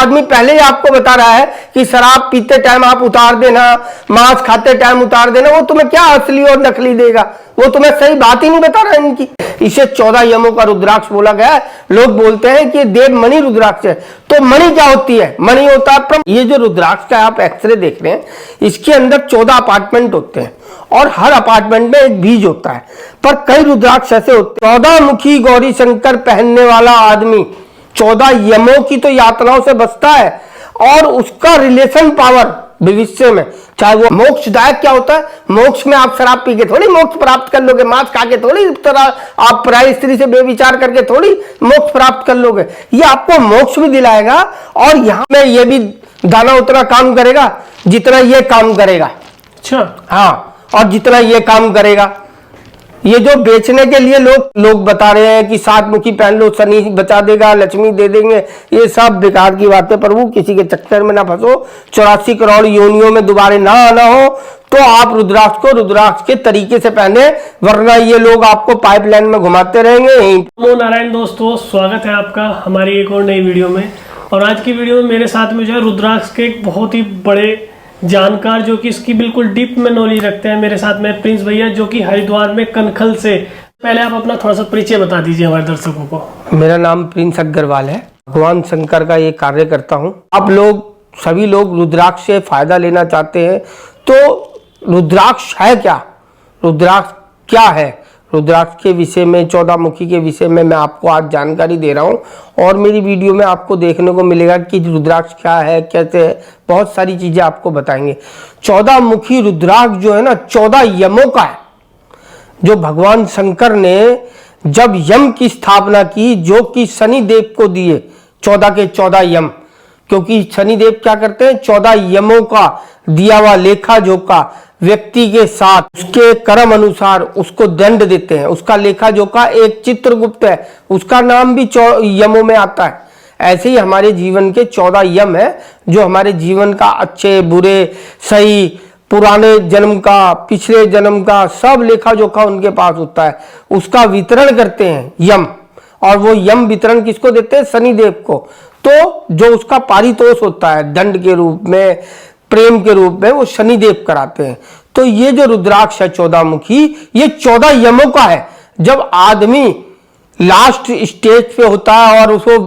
आदमी पहले ही आपको बता रहा है कि शराब पीते टाइम आप उतार देना, मांस खाते टाइम उतार देना। वो तुम्हें क्या असली और नकली देगा? वो तुम्हें सही बात ही नहीं बता रहा है इनकी। इसे 14 यमों का रुद्राक्ष बोला गया है। लोग बोलते हैं कि देव मणि रुद्राक्ष है। तो मणि क्या होती है? मणि होता है ये जो रुद्राक्ष का आप एक्सरे देख रहे हैं, इसके अंदर 14 अपार्टमेंट होते हैं और हर अपार्टमेंट में एक बीज होता है। पर कई रुद्राक्ष ऐसे होते हैं, 14 मुखी गौरी शंकर पहनने वाला आदमी 14 यमों की तो यातनाओं से बचता है और उसका रिलेशन पावर भविष्य में, चाहे वो मोक्षदायक क्या होता है, मोक्ष में आप शराब पी के थोड़ी मोक्ष प्राप्त कर लोगे, मांस खा के थोड़ी, तरह आप पराई स्त्री से बेविचार करके थोड़ी मोक्ष प्राप्त कर लोगे। ये आपको मोक्ष भी दिलाएगा और यहाँ में ये भी दाना उतना काम करेगा जितना ये काम करेगा। अच्छा, हाँ, और जितना ये काम करेगा। ये जो बेचने के लिए लोग बता रहे हैं कि 7 मुखी पहन लो, शनि बचा देगा, लक्ष्मी दे देंगे, ये सब बेकार की बातें। प्रभु किसी के चक्कर में ना फंसो, 84 करोड़ योनियों में दोबारा ना आना हो तो आप रुद्राक्ष को रुद्राक्ष के तरीके से पहने, वरना ये लोग आपको पाइपलाइन में घुमाते रहेंगे। नमो नारायण दोस्तों, स्वागत है आपका हमारी एक और नई वीडियो में। और आज की वीडियो में मेरे साथ में जो है रुद्राक्ष के एक बहुत ही बड़े जानकार जो कि इसकी बिल्कुल डीप में नॉलेज रखते हैं। मेरे साथ में प्रिंस भैया जो कि हरिद्वार में कनखल से। पहले आप अपना थोड़ा सा परिचय बता दीजिए हमारे दर्शकों को। मेरा नाम प्रिंस अग्रवाल है, भगवान शंकर का ये कार्य करता हूँ। आप लोग सभी लोग रुद्राक्ष से फायदा लेना चाहते हैं तो रुद्राक्ष है क्या, रुद्राक्ष क्या है, रुद्राक्ष के विषय में, 14 मुखी के विषय में मैं आपको आज जानकारी दे रहा हूं। और मेरी वीडियो में आपको देखने को मिलेगा कि रुद्राक्ष क्या है, कैसे है, बहुत सारी चीजें आपको बताएंगे। 14 मुखी रुद्राक्ष जो है ना, 14 यमों का है। जो भगवान शंकर ने जब यम की स्थापना की, जो कि शनिदेव को दिए 14 के 14 यम, क्योंकि शनिदेव क्या करते हैं, 14 यमों का दिया हुआ लेखा जोखा व्यक्ति के साथ उसके कर्म अनुसार उसको दंड देते हैं। उसका लेखा जोखा एक चित्रगुप्त है, उसका नाम भी यमों में आता है। ऐसे ही हमारे जीवन के 14 यम है जो हमारे जीवन का अच्छे बुरे सही, पुराने जन्म का, पिछले जन्म का सब लेखा जोखा उनके पास होता है। उसका वितरण करते हैं यम, और वो यम वितरण किसको देते हैं, शनिदेव को। तो जो उसका पारितोष होता है दंड के रूप में, प्रेम के रूप में, वो शनिदेव कराते हैं। तो ये जो रुद्राक्ष है 14 मुखी, ये 14 यमों का है। जब आदमी लास्ट स्टेज पे होता है और उसको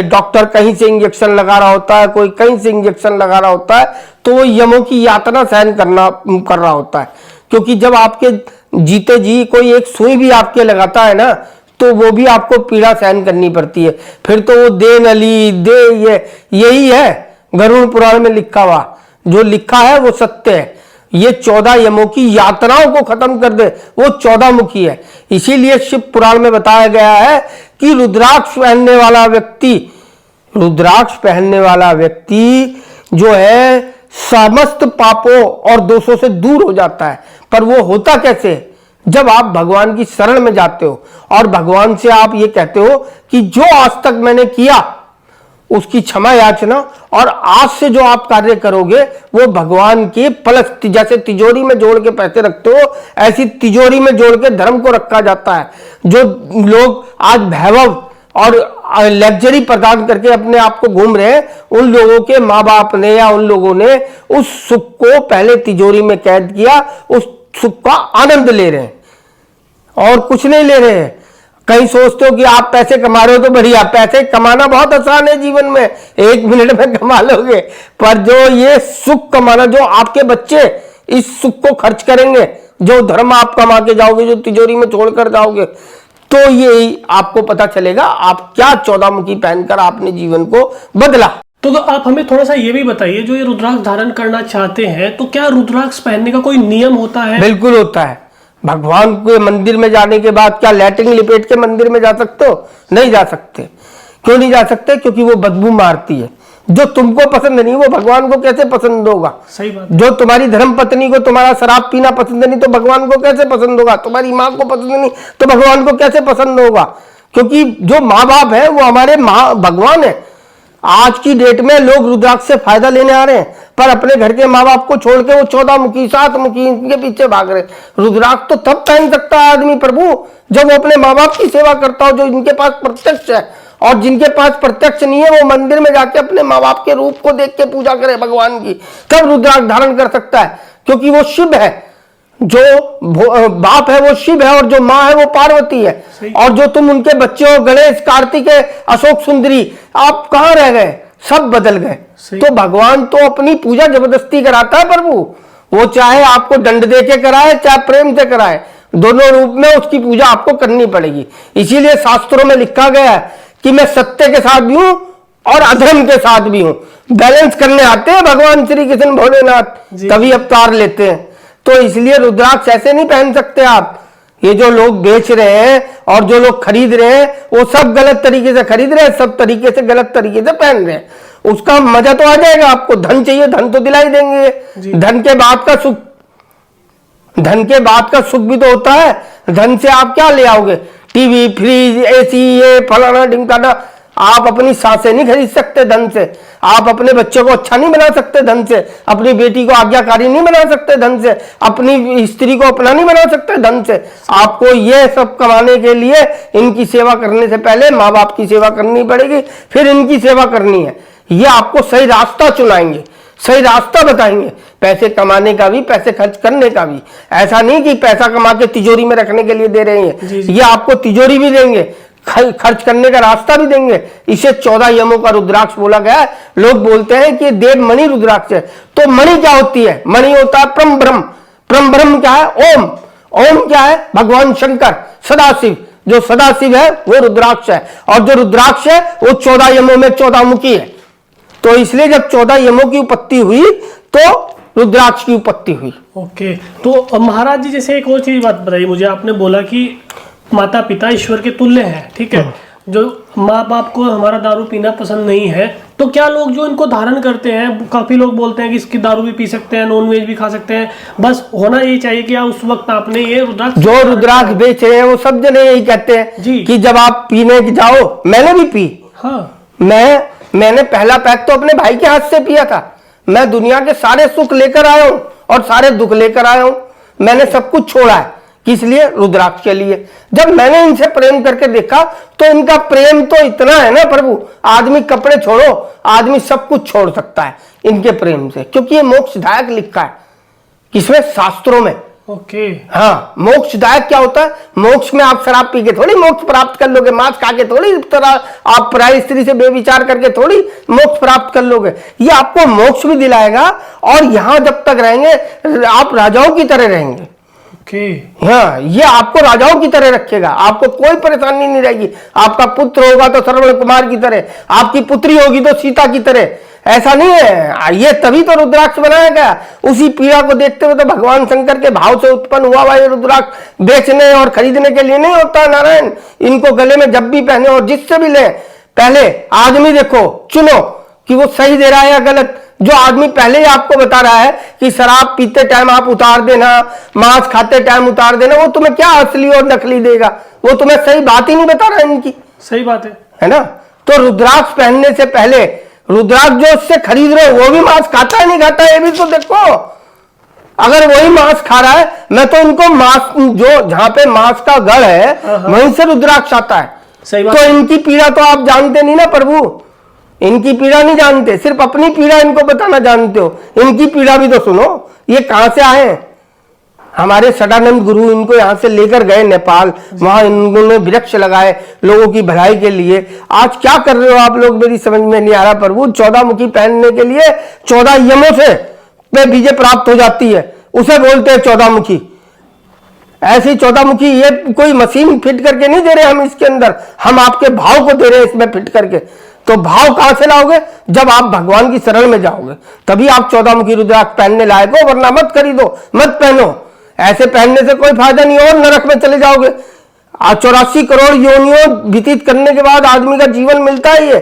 डॉक्टर कहीं से इंजेक्शन लगा रहा होता है, कोई कहीं से इंजेक्शन लगा रहा होता है, तो वो यमों की यातना सहन कर रहा होता है। क्योंकि जब आपके जीते जी कोई एक सुई भी आपके लगाता है ना, तो वो भी आपको पीड़ा सहन करनी पड़ती है। फिर तो वो दे नली दे, यही है गरुड़ पुराण में लिखा हुआ, जो लिखा है वो सत्य है। ये 14 यमों की यातनाओं को खत्म कर दे, वो 14 मुखी है। इसीलिए शिव पुराण में बताया गया है कि रुद्राक्ष पहनने वाला व्यक्ति जो है समस्त पापों और दोषों से दूर हो जाता है। पर वो होता कैसे? जब आप भगवान की शरण में जाते हो और भगवान से आप ये कहते हो कि जो आज तक मैंने किया उसकी क्षमा याचना, और आज से जो आप कार्य करोगे वो भगवान के प्लस, जैसे तिजोरी में जोड़ के पैसे रखते हो, ऐसी तिजोरी में जोड़ के धर्म को रखा जाता है। जो लोग आज वैभव और लग्जरी प्रदान करके अपने आप को घूम रहे हैं, उन लोगों के माँ बाप ने या उन लोगों ने उस सुख को पहले तिजोरी में कैद किया, उस सुख का आनंद ले रहे हैं और कुछ नहीं ले रहे हैं। कहीं सोचते हो कि आप पैसे कमा रहे हो तो बढ़िया, पैसे कमाना बहुत आसान है जीवन में, 1 मिनट में कमा लोगे। पर जो ये सुख कमाना, जो आपके बच्चे इस सुख को खर्च करेंगे, जो धर्म आप कमा के जाओगे, जो तिजोरी में छोड़कर जाओगे, तो ये आपको पता चलेगा आप क्या 14 मुखी पहनकर आपने जीवन को बदला। तो आप हमें थोड़ा सा ये भी बताइए, जो ये रुद्राक्ष धारण करना चाहते हैं तो क्या रुद्राक्ष पहनने का कोई नियम होता है? बिल्कुल होता है। भगवान के मंदिर में जाने के बाद क्या लैट्रिन लिपेट के मंदिर में जा सकते हो? नहीं जा सकते। क्यों नहीं जा सकते? क्योंकि वो बदबू मारती है। जो तुमको पसंद नहीं वो भगवान को कैसे पसंद होगा? सही बात। जो तुम्हारी धर्म पत्नी को तुम्हारा शराब पीना पसंद नहीं तो भगवान को कैसे पसंद होगा? तुम्हारी माँ को पसंद नहीं तो भगवान को कैसे पसंद होगा? क्योंकि जो माँ बाप है वो हमारे भगवान है। आज की डेट में लोग रुद्राक्ष से फायदा लेने आ रहे हैं, पर अपने घर के माँ बाप को छोड़ के वो 14 मुखी 7 मुखी इनके पीछे भाग रहे। रुद्राक्ष तो तब पहन सकता है आदमी प्रभु जब वो अपने माँ बाप की सेवा करता हो, जो इनके पास प्रत्यक्ष है और जिनके पास प्रत्यक्ष नहीं है वो मंदिर में जाके अपने माँ बाप के रूप को देख के पूजा करे भगवान की, तब रुद्राक्ष धारण कर सकता है, क्योंकि वो शिव है। जो बाप है वो शिव है और जो माँ है वो पार्वती है। और जो तुम उनके बच्चे हो, गणेश, कार्तिक, अशोक सुंदरी, आप कहाँ रह गए, सब बदल गए। तो भगवान तो अपनी पूजा जबरदस्ती कराता है प्रभु, वो चाहे आपको दंड दे के कराए चाहे प्रेम से कराए, दोनों रूप में उसकी पूजा आपको करनी पड़ेगी। इसीलिए शास्त्रों में लिखा गया है कि मैं सत्य के साथ भी हूं और अधर्म के साथ भी हूं। बैलेंस करने आते हैं भगवान श्री कृष्ण भोलेनाथ, तभी अवतार लेते हैं। तो इसलिए रुद्राक्ष ऐसे नहीं पहन सकते आप। ये जो लोग बेच रहे हैं और जो लोग खरीद रहे हैं वो सब गलत तरीके से खरीद रहे हैं, सब तरीके से गलत तरीके से पहन रहे हैं। उसका मजा तो आ जाएगा, आपको धन चाहिए, धन तो दिला ही देंगे। धन के बाद का सुख, धन के बाद का सुख भी तो होता है। धन से आप क्या ले आओगे, टीवी, फ्रिज, एसी, ये फलाना ढिमकाना। आप अपनी सांसें नहीं खरीद सकते धन से, आप अपने बच्चे को अच्छा नहीं बना सकते धन से, अपनी बेटी को आज्ञाकारी नहीं बना सकते धन से, अपनी स्त्री को अपना नहीं बना सकते धन से। आपको ये सब कमाने के लिए इनकी सेवा करने से पहले माँ बाप की सेवा करनी पड़ेगी, फिर इनकी सेवा करनी है। ये आपको सही रास्ता चुनाएंगे, सही रास्ता बताएंगे, पैसे कमाने का भी, पैसे खर्च करने का भी। ऐसा नहीं कि पैसा कमा के तिजोरी में रखने के लिए दे रहे हैं, ये आपको तिजोरी भी देंगे, खर्च करने का रास्ता भी देंगे। इसे 14 यमों का रुद्राक्ष बोला गया है। लोग बोलते हैं कि देव मणि रुद्राक्ष है, तो मणि क्या होती है, मणि होता है परम ब्रह्म। परम ब्रह्म क्या है, ओम। ओम क्या है, भगवान शंकर, सदाशिव। जो सदाशिव है वो रुद्राक्ष है, और जो रुद्राक्ष है वो 14 यमों में 14 मुखी है। तो इसलिए जब 14 यमों की उत्पत्ति हुई तो रुद्राक्ष की उत्पत्ति हुई। ओके, तो महाराज जी जैसे एक और चीज बात बताइए मुझे, आपने बोला कि माता पिता ईश्वर के तुल्य है, ठीक है। जो माँ बाप को हमारा दारू पीना पसंद नहीं है, तो क्या लोग जो इनको धारण करते हैं, काफी लोग बोलते हैं कि इसकी दारू भी पी सकते हैं, नॉन वेज भी खा सकते हैं, बस होना यही चाहिए कि उस वक्त आपने ये रुद्राक्ष, जो रुद्राक्ष बेच रहे हैं वो सब जने यही कहते हैं कि जब आप पीने जाओ, मैंने भी पी। हाँ, मैंने पहला पैक तो अपने भाई के हाथ से पिया था। मैं दुनिया के सारे सुख लेकर आया हूं और सारे दुख लेकर आया हूं। मैंने सब कुछ छोड़ा है, किस लिए, रुद्राक्ष के लिए। जब मैंने इनसे प्रेम करके देखा तो इनका प्रेम तो इतना है ना प्रभु, आदमी कपड़े छोड़ो, आदमी सब कुछ छोड़ सकता है इनके प्रेम से, क्योंकि ये मोक्षदायक लिखा है किसमें, शास्त्रों में। ओके, हाँ, मोक्षदायक क्या होता है, मोक्ष में आप शराब पी के थोड़ी मोक्ष प्राप्त कर लोगे, मांस खा के थोड़ी, आप पराई स्त्री से बेविचार करके थोड़ी मोक्ष प्राप्त कर लोगे। ये आपको मोक्ष भी दिलाएगा और यहाँ जब तक रहेंगे आप राजाओं की तरह रहेंगे। हाँ, ये आपको राजाओं की तरह रखेगा, आपको कोई परेशानी नहीं रहेगी। आपका पुत्र होगा तो श्रवण कुमार की तरह, आपकी पुत्री होगी तो सीता की तरह। ऐसा नहीं है, ये तभी तो रुद्राक्ष बनाया गया। उसी पीड़ा को देखते हुए तो भगवान शंकर के भाव से उत्पन्न हुआ हुआ ये रुद्राक्ष बेचने और खरीदने के लिए नहीं होता नारायण। इनको गले में जब भी पहने और जिससे भी ले, पहले आदमी देखो, चुनो कि वो सही दे रहा है या गलत। जो आदमी पहले ही आपको बता रहा है कि शराब पीते टाइम आप उतार देना, मांस खाते टाइम उतार देना, वो तुम्हें क्या असली और नकली देगा, वो तुम्हें सही बात ही नहीं बता रहा है इनकी। सही बात है ना। तो रुद्राक्ष पहनने से पहले, रुद्राक्ष जो उससे खरीद रहे हो वो भी मांस खाता है नहीं खाता है, ये भी तो देखो। अगर वही मांस खा रहा है, मैं तो इनको मांस, जो जहां पे मांस का गढ़ है वहीं से रुद्राक्ष आता है। सही बात। तो इनकी पीड़ा तो आप जानते नहीं ना प्रभु, इनकी पीड़ा नहीं जानते, सिर्फ अपनी पीड़ा इनको बताना जानते हो। इनकी पीड़ा भी तो सुनो, ये कहां से आए हैं। हमारे सदानंद गुरु इनको यहाँ से लेकर गए नेपाल, वहां इन्होंने वृक्ष लगाए लोगों की भलाई के लिए। आज क्या कर रहे हो आप लोग, मेरी समझ में नहीं आ रहा प्रभु। 14 मुखी पहनने के लिए 14 यमों से विजय प्राप्त हो जाती है, उसे बोलते हैं 14 मुखी। ऐसी 14 मुखी ये कोई मशीन फिट करके नहीं दे रहे हम इसके अंदर, हम आपके भाव को दे रहे हैं इसमें फिट करके। तो भाव कहां से लाओगे, जब आप भगवान की शरण में जाओगे तभी आप 14 मुखी रुद्राक्ष पहनने लायक हो, वरना मत खरीदो, मत पहनो। ऐसे पहनने से कोई फायदा नहीं, और नरक में चले जाओगे। 84 करोड़ योनियों व्यतीत करने के बाद आदमी का जीवन मिलता है ये,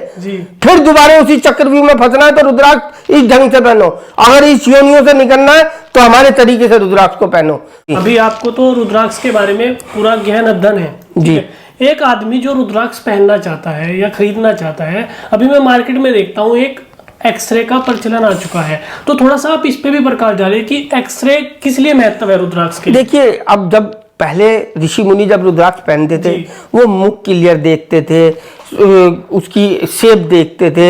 फिर दोबारा उसी चक्रव्यूह में फंसना है। तो रुद्राक्ष इस ढंग से पहनो, अगर इस योनियों से निकलना है तो हमारे तरीके से रुद्राक्ष को पहनो। अभी आपको तो रुद्राक्ष के बारे में पूरा गहन अध्ययन है जी। एक आदमी जो रुद्राक्ष पहनना चाहता है या खरीदना चाहता है, अभी मैं मार्केट में देखता हूँ एक एक्सरे का प्रचलन आ चुका है, तो थोड़ा सा आप इस पे भी प्रकाश डालें कि एक्सरे किस लिए महत्व है रुद्राक्ष के। देखिए, अब जब पहले ऋषि मुनि जब रुद्राक्ष पहनते थे जी। वो मुख क्लियर देखते थे, उसकी शेप देखते थे,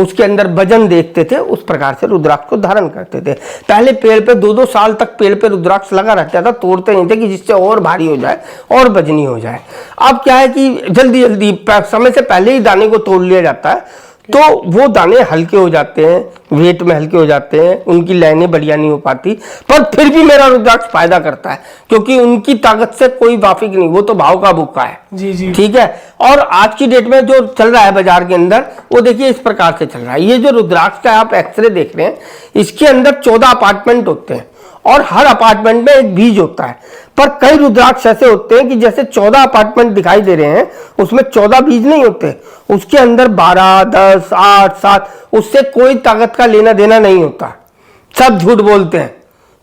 उसके अंदर वजन देखते थे, उस प्रकार से रुद्राक्ष को धारण करते थे। पहले पेड़ पे 2-2 साल तक पेड़ पे रुद्राक्ष लगा रहता था, तोड़ते नहीं थे कि जिससे और भारी हो जाए और वजनी हो जाए। अब क्या है कि जल्दी जल्दी समय से पहले ही दाने को तोड़ लिया जाता है, तो वो दाने हल्के हो जाते हैं, वेट में हल्के हो जाते हैं, उनकी लाइनें बढ़िया नहीं हो पाती, पर फिर भी मेरा रुद्राक्ष फायदा करता है क्योंकि उनकी ताकत से कोई वाफिक नहीं, वो तो भाव का भूखा है। जी जी। ठीक है। और आज की डेट में जो चल रहा है बाजार के अंदर, वो देखिए इस प्रकार से चल रहा है। ये जो रुद्राक्ष का आप एक्सरे देख रहे हैं, इसके अंदर 14 अपार्टमेंट होते हैं और हर अपार्टमेंट में एक बीज होता है। पर कई रुद्राक्ष ऐसे होते हैं कि जैसे 14 अपार्टमेंट दिखाई दे रहे हैं, उसमें 14 बीज नहीं होते, उसके अंदर 12, 10, 8, 7, उससे कोई ताकत का लेना देना नहीं होता, सब झूठ बोलते हैं।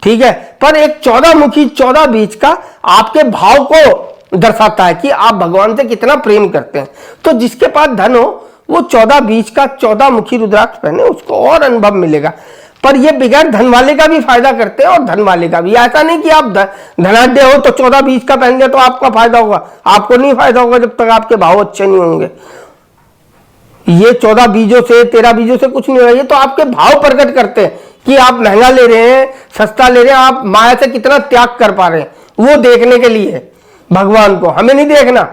ठीक है। पर एक 14 मुखी 14 बीज का आपके भाव को दर्शाता है कि आप भगवान से कितना प्रेम करते हैं। तो जिसके पास धन हो वो 14 बीज का 14 मुखी रुद्राक्ष पहने, उसको और अनुभव मिलेगा। पर ये बगैर धन वाले का भी फायदा करते हैं और धन वाले का भी। ऐसा नहीं कि आप धनाढ्य हो तो 14 बीज का पहन गए तो आपका फायदा होगा, आपको नहीं फायदा होगा जब तक आपके भाव अच्छे नहीं होंगे। ये 14 बीजों से 13 बीजों से कुछ नहीं होगा, ये तो आपके भाव प्रकट करते हैं कि आप महंगा ले रहे हैं, सस्ता ले रहे हैं, आप माया से कितना त्याग कर पा रहे हैं, वो देखने के लिए भगवान को। हमें नहीं देखना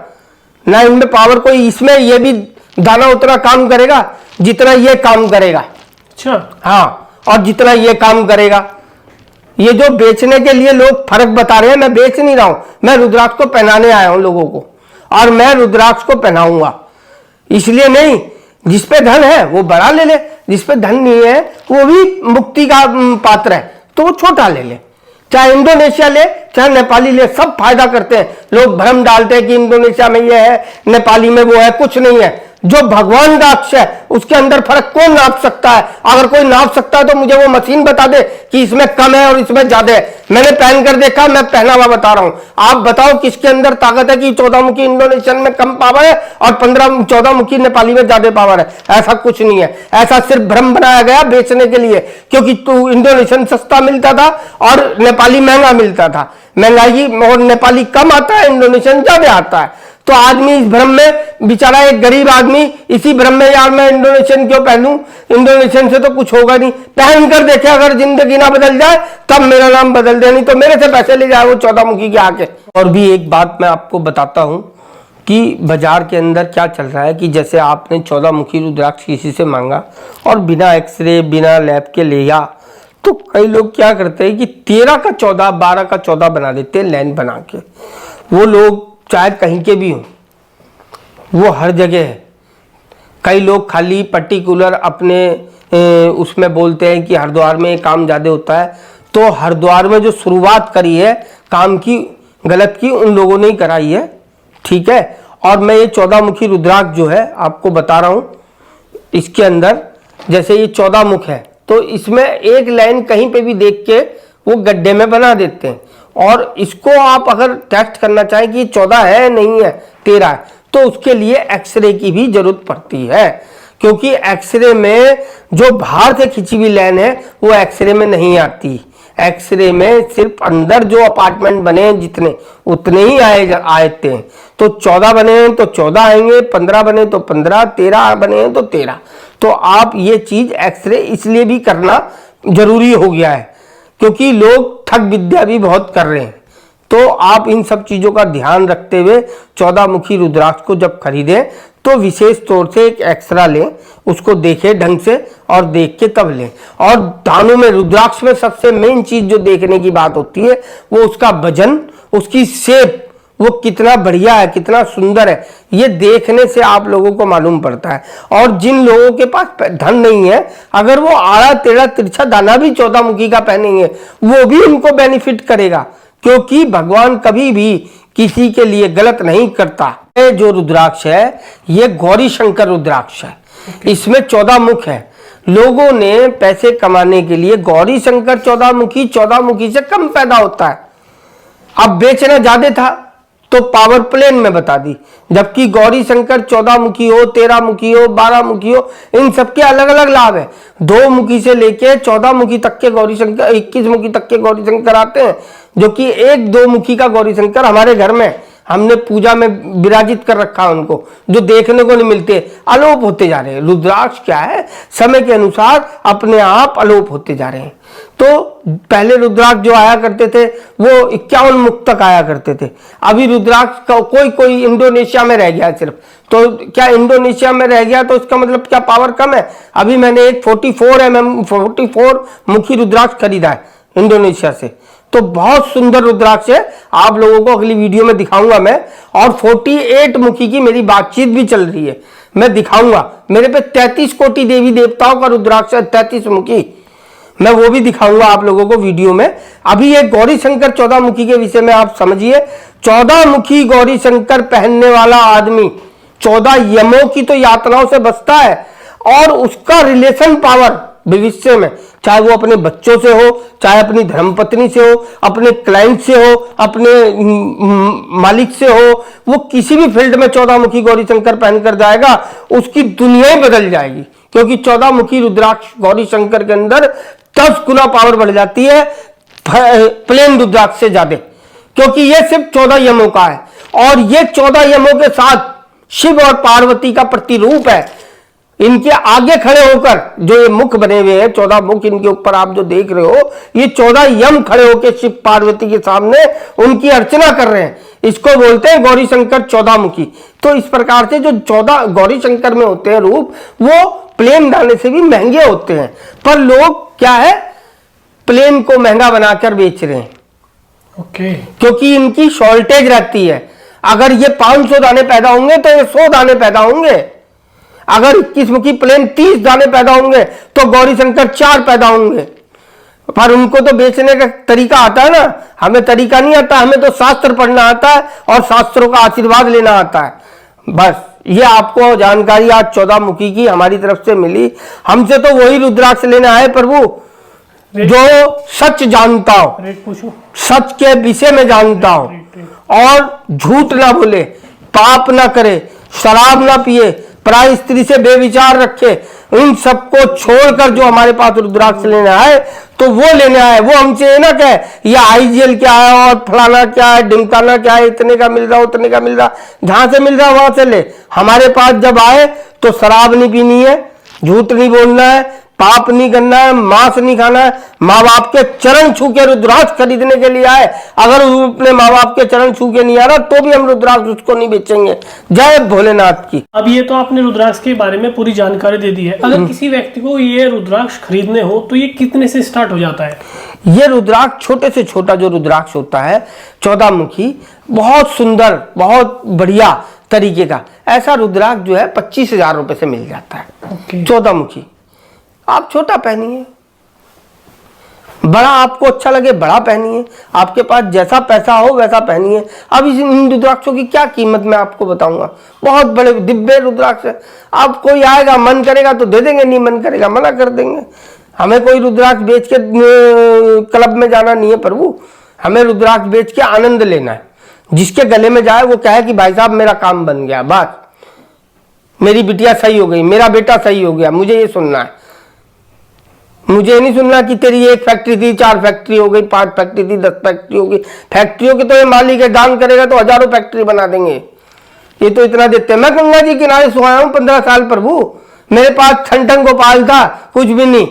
ना इनमें पावर कोई, इसमें ये भी दाना उतना काम करेगा जितना ये काम करेगा। अच्छा। हाँ, और जितना ये काम करेगा। ये जो बेचने के लिए लोग फर्क बता रहे हैं, मैं बेच नहीं रहा हूं, मैं रुद्राक्ष को पहनाने आया हूं लोगों को, और मैं रुद्राक्ष को पहनाऊंगा। इसलिए नहीं, जिस पे धन है वो बड़ा ले ले, जिस पे धन नहीं है वो भी मुक्ति का पात्र है तो वो छोटा ले ले। चाहे इंडोनेशिया ले चाहे नेपाली ले, सब फायदा करते हैं। लोग भ्रम डालते हैं कि इंडोनेशिया में ये है, नेपाली में वो है, कुछ नहीं है। जो भगवान का अक्ष है उसके अंदर फर्क कौन नाप सकता है? अगर कोई नाप सकता है तो मुझे वो मशीन बता दे कि इसमें कम है और इसमें ज्यादा है। मैंने पहन कर देखा, मैं पहना हुआ बता रहा हूं। आप बताओ किसके अंदर ताकत है कि 14 मुखी इंडोनेशियन में कम पावर है और 14 मुखी नेपाली में ज्यादा पावर है? ऐसा कुछ नहीं है। ऐसा सिर्फ भ्रम बनाया गया बेचने के लिए, क्योंकि तो इंडोनेशियन सस्ता मिलता था और नेपाली महंगा मिलता था। महंगाई और नेपाली कम आता है, इंडोनेशियन ज्यादा आता है। तो आदमी इस भ्रम में, बेचारा एक गरीब आदमी इसी भ्रम में, यार मैं इंडोनेशियन क्यों पहनूं, इंडोनेशियन से तो कुछ होगा नहीं। पहन कर देखे, अगर जिंदगी ना बदल जाए तब मेरा नाम बदल दे, नहीं तो मेरे से पैसे ले जाए वो 14 मुखी के आके। और भी एक बात मैं आपको बताता हूं कि बाजार के अंदर क्या चल रहा है कि जैसे आपने 14 मुखी रुद्राक्ष किसी से मांगा और बिना एक्सरे बिना लैब के लिया, तो कई लोग क्या करते हैं कि 13 का 14, 12 का 14 बना देते हैं लाइन बना के। वो लोग चाहे कहीं के भी हों, वो हर जगह है। कई लोग खाली पर्टिकुलर अपने उसमें बोलते हैं कि हरिद्वार में काम ज़्यादा होता है, तो हरिद्वार में जो शुरुआत करी है काम की गलत की उन लोगों ने ही कराई है। ठीक है। और मैं ये 14 मुखी रुद्राक्ष जो है आपको बता रहा हूँ, इसके अंदर जैसे ये 14 मुख है तो इसमें एक लाइन कहीं पे भी देख के वो गड्ढे में बना देते हैं। और इसको आप अगर टेस्ट करना चाहें कि 14 है नहीं है 13 है, तो उसके लिए एक्सरे की भी जरूरत पड़ती है, क्योंकि एक्सरे में जो बाहर से खींची हुई लाइन है वो एक्सरे में नहीं आती। एक्सरे में सिर्फ अंदर जो अपार्टमेंट बने हैं जितने, उतने ही आते हैं। तो 14 बने हैं तो 14 आएंगे, 15 बने तो 15, 13 बने हैं तो 13। तो आप ये चीज एक्सरे इसलिए भी करना जरूरी हो गया है क्योंकि लोग ठग विद्या भी बहुत कर रहे हैं। तो आप इन सब चीजों का ध्यान रखते हुए 14 मुखी रुद्राक्ष को जब खरीदें तो विशेष तौर से एक एक्सरा लें, उसको देखें ढंग से और देख के तब लें। और दानों में रुद्राक्ष में सबसे मेन चीज जो देखने की बात होती है वो उसका वजन, उसकी शेप, वो कितना बढ़िया है, कितना सुंदर है, ये देखने से आप लोगों को मालूम पड़ता है। और जिन लोगों के पास धन नहीं है, अगर वो आड़ा टेढ़ा तिरछा दाना भी 14 मुखी का पहनेंगे वो भी उनको बेनिफिट करेगा, क्योंकि भगवान कभी भी किसी के लिए गलत नहीं करता। ये जो रुद्राक्ष है ये गौरी शंकर रुद्राक्ष है, इसमें 14 मुख है। लोगों ने पैसे कमाने के लिए गौरी शंकर 14 मुखी से कम पैदा होता है। अब बेचना ज्यादा था तो पावर प्लेन में बता दी, जबकि गौरी शंकर 14 मुखी हो, 13 मुखी हो, 12 मुखी हो, इन सबके अलग अलग लाभ है। 2 मुखी से लेके 14 मुखी तक के गौरी शंकर, 21 मुखी तक के गौरी शंकर आते हैं, जो कि 1-2 मुखी का गौरी शंकर हमारे घर में हमने पूजा में विराजित कर रखा है उनको, जो देखने को नहीं मिलते, अलोप होते जा रहे हैं। रुद्राक्ष क्या है, समय के अनुसार अपने आप अलोप होते जा रहे हैं। तो पहले रुद्राक्ष जो आया करते थे वो 51 मुख तक आया करते थे। अभी रुद्राक्ष का कोई इंडोनेशिया में रह गया सिर्फ। तो क्या इंडोनेशिया में रह गया तो इसका मतलब क्या पावर कम है? अभी मैंने एक 44 मुखी रुद्राक्ष खरीदा है इंडोनेशिया से, तो बहुत सुंदर रुद्राक्ष है, आप लोगों को अगली वीडियो में दिखाऊंगा मैं। और 48 मुखी की मेरी बातचीत भी चल रही है, मैं दिखाऊंगा। मेरे पे 33 कोटि देवी देवताओं का रुद्राक्ष है, 33 मुखी, मैं वो भी दिखाऊंगा आप लोगों को वीडियो में। अभी ये गौरी शंकर 14 मुखी के विषय में आप समझिए। 14 मुखी गौरी शंकर पहनने वाला आदमी 14 यमों की तो यातनाओं से बचता है, और उसका रिलेशन पावर भविष्य में, चाहे वो अपने बच्चों से हो, चाहे अपनी धर्मपत्नी से हो, अपने क्लाइंट से हो, अपने मालिक से हो, वो किसी भी फील्ड में 14 मुखी गौरी शंकर पहनकर जाएगा, उसकी दुनिया ही बदल जाएगी। क्योंकि 14 मुखी रुद्राक्ष गौरी शंकर के अंदर 10 गुना पावर बढ़ जाती है प्लेन रुद्राक्ष से ज्यादा, क्योंकि ये सिर्फ 14 यमों का है, और ये 14 यमों के साथ शिव और पार्वती का प्रतिरूप है। इनके आगे खड़े होकर जो ये मुख बने हुए हैं, 14 मुख इनके ऊपर आप जो देख रहे हो, ये 14 यम खड़े होकर शिव पार्वती के सामने उनकी अर्चना कर रहे हैं। इसको बोलते हैं गौरी शंकर 14 मुखी। तो इस प्रकार से जो 14 गौरी शंकर में होते हैं रूप, वो प्लेन दाने से भी महंगे होते हैं, पर लोग क्या है, प्लेन को महंगा बनाकर बेच रहे हैं। ओके। क्योंकि इनकी शॉर्टेज रहती है। अगर ये 500 दाने पैदा होंगे तो ये 100 दाने पैदा होंगे। अगर 21 मुखी प्लेन 30 दाने पैदा होंगे तो गौरी शंकर 4 पैदा होंगे। पर उनको तो बेचने का तरीका आता है ना, हमें तरीका नहीं आता, हमें तो शास्त्र पढ़ना आता है और शास्त्रों का आशीर्वाद लेना आता है। बस ये आपको जानकारी आज 14 मुखी की हमारी तरफ से मिली। हमसे तो वही रुद्राक्ष लेने आए प्रभु जो सच जानता हो, सच के विषय में जानता हो, और झूठ ना बोले, पाप ना करे, शराब ना पिए, पराई स्त्री से बेविचार रखे। इन सबको छोड़कर जो हमारे पास रुद्राक्ष लेने आए तो वो लेने आए। वो हमसे ये ना कहे ये आईजीएल क्या है और फलाना क्या है, ढिमकाना क्या है, इतने का मिल रहा, उतने का मिल रहा, जहां से मिल रहा वहां से ले। हमारे पास जब आए तो शराब नहीं पीनी है, झूठ नहीं बोलना है, पाप नहीं करना है, मांस नहीं खाना है। माँ बाप के चरण छू के रुद्राक्ष खरीदने के लिए आए। अगर वो अपने माँ बाप के चरण छू के नहीं आ रहा तो भी हम रुद्राक्ष उसको नहीं बेचेंगे। जय भोलेनाथ की। अब ये तो आपने रुद्राक्ष के बारे में पूरी जानकारी दे दी है। अगर किसी व्यक्ति को ये रुद्राक्ष खरीदने हो तो ये कितने से स्टार्ट हो जाता है? ये रुद्राक्ष छोटे से छोटा जो रुद्राक्ष होता है 14 मुखी, बहुत सुंदर, बहुत बढ़िया तरीके का, ऐसा रुद्राक्ष जो है 25,000 रुपए से मिल जाता है। 14 मुखी आप छोटा पहनिए, बड़ा आपको अच्छा लगे बड़ा पहनिए, आपके पास जैसा पैसा हो वैसा पहनिए। अब इन रुद्राक्षों की क्या कीमत मैं आपको बताऊंगा, बहुत बड़े दिव्य रुद्राक्ष है। आप कोई आएगा मन करेगा तो दे देंगे, नहीं मन करेगा मना कर देंगे। हमें कोई रुद्राक्ष बेच के क्लब में जाना नहीं है प्रभु, हमें रुद्राक्ष बेच के आनंद लेना है। जिसके गले में जाए वो कहे कि भाई साहब मेरा काम बन गया, बात मेरी बिटिया सही हो गई, मेरा बेटा सही हो गया। मुझे ये सुनना है, मुझे नहीं सुनना कि तेरी 1 फैक्ट्री थी 4 फैक्ट्री हो गई, 5 फैक्ट्री थी 10 फैक्ट्री हो गई। फैक्ट्रियों के तो ये मालिक है, दान करेगा तो हजारों फैक्ट्री बना देंगे। ये तो इतना देते हैं। मैं गंगा जी किनारे सोया हूं 15 साल प्रभु, मेरे पास ठंडन गोपाल था, कुछ भी नहीं।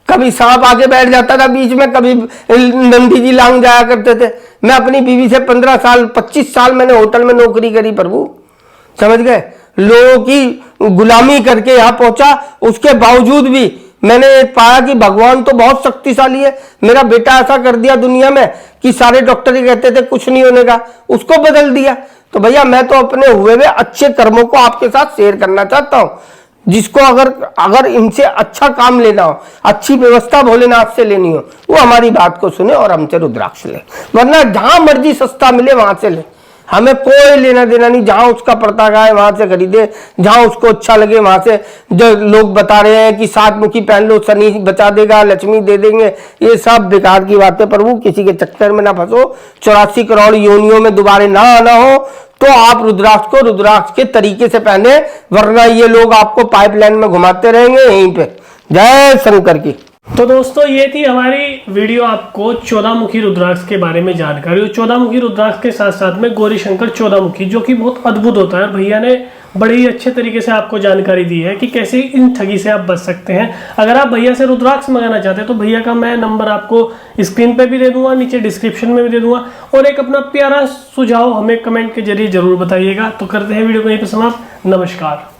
कभी सांप आके बैठ जाता था बीच में, कभी नंदी जी लांग जाया करते थे। मैं अपनी बीवी से 15 साल 25 साल मैंने होटल में नौकरी करी प्रभु, समझ गए। लोगों की गुलामी करके यहाँ पहुंचा, उसके बावजूद भी मैंने पाया कि भगवान तो बहुत शक्तिशाली है। मेरा बेटा ऐसा कर दिया दुनिया में कि सारे डॉक्टर ही कहते थे कुछ नहीं होने का, उसको बदल दिया। तो भैया मैं तो अपने हुए हुए अच्छे कर्मों को आपके साथ शेयर करना चाहता हूं। जिसको अगर इनसे अच्छा काम लेना हो, अच्छी व्यवस्था भोलेनाथ से लेनी हो, वो हमारी बात को सुने और हमसे रुद्राक्ष ले, वरना जहां मर्जी सस्ता मिले वहां से ले। हमें कोई लेना देना नहीं, जहां उसका पड़ता है वहां से खरीदे, जहां उसको अच्छा लगे वहां से। जो लोग बता रहे हैं कि 7 मुखी पहन लो, शनि बचा देगा, लक्ष्मी दे देंगे, ये सब बेकार की बातें। प्रभु किसी के चक्कर में ना फंसो, 84 करोड़ योनियों में दोबारा ना आना हो तो आप रुद्राक्ष को रुद्राक्ष के तरीके से पहने, वरना ये लोग आपको पाइपलाइन में घुमाते रहेंगे यहीं पे। जय शंकर की। तो दोस्तों ये थी हमारी वीडियो, आपको 14 मुखी रुद्राक्ष के बारे में जानकारी। और 14 मुखी रुद्राक्ष के साथ साथ में गौरी शंकर 14 मुखी, जो कि बहुत अद्भुत होता है। भैया ने बड़े ही अच्छे तरीके से आपको जानकारी दी है कि कैसे इन ठगी से आप बच सकते हैं। अगर आप भैया से रुद्राक्ष मंगाना चाहते हैं तो भैया का मैं नंबर आपको स्क्रीन पे भी दे दूंगा, नीचे डिस्क्रिप्शन में भी दे दूंगा। और एक अपना प्यारा सुझाव हमें कमेंट के जरिए जरूर बताइएगा। तो करते हैं वीडियो को यहीं पर समाप्त। नमस्कार।